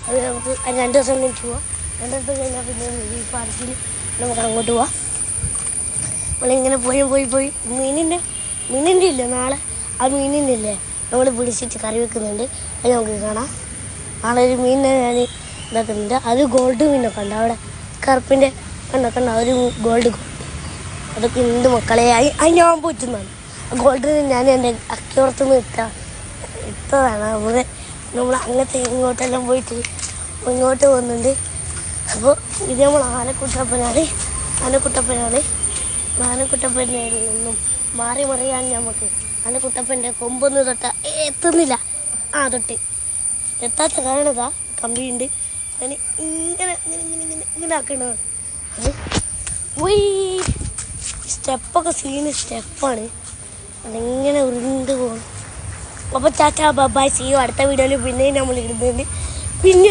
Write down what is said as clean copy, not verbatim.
അത് നമുക്ക് 2 ദിവസം കഴിഞ്ഞ് പോവാം. 2 ദിവസം കഴിഞ്ഞാൽ പിന്നെ ഈ പാർക്കിൽ നമുക്ക് അങ്ങോട്ട് പോവാം. നമ്മളിങ്ങനെ പോയി മീനിൻ്റെ ഇല്ല നാളെ ആ മീനിൻ്റെ ഇല്ലേ നമ്മൾ പിടിച്ചിട്ട് കറി വെക്കുന്നുണ്ട്. അത് നമുക്ക് കാണാം. നാളെ ഒരു മീനിനെ ഞാൻ ഇതാക്കുന്നുണ്ട്. അത് ഗോൾഡ് മീനൊക്കെ ഉണ്ട് അവിടെ കറുപ്പിൻ്റെ കണ്ട ഒരു ഗോൾഡ് അതൊക്കെ ഉണ്ട് മക്കളെ. അത് ഞാൻ പോറ്റുന്നതാണ്. ഗോൾഡിന് ഞാൻ എൻ്റെ അക്കോർത്തുനിന്ന് ഇട്ടതാണ്. നമ്മൾ അങ്ങനത്തെ ഇങ്ങോട്ടെല്ലാം പോയിട്ട് ഇങ്ങോട്ട് പോകുന്നുണ്ട്. അപ്പോൾ ഇത് നമ്മൾ ആനക്കുട്ടപ്പനായി നിന്നും മാറി മറിയാൻ നമുക്ക് ആനക്കുട്ടപ്പൻ്റെ കൊമ്പൊന്നും എത്തുന്നില്ല. തൊട്ട് എത്താത്ത കാരണതാ കമ്പിയുണ്ട്. ഞാൻ ഇങ്ങനെ ആക്കണതാണ്. അത് സ്റ്റെപ്പൊക്കെ സ്റ്റെപ്പാണ്. അതിങ്ങനെ ഉരുണ്ട് പോകണം. അപ്പോൾ ചാച്ചാ ബൈ സീ യു. അടുത്ത വീഡിയോയിൽ പിന്നെയും നമ്മൾ ഇടുന്നുണ്ട്. പിന്നെ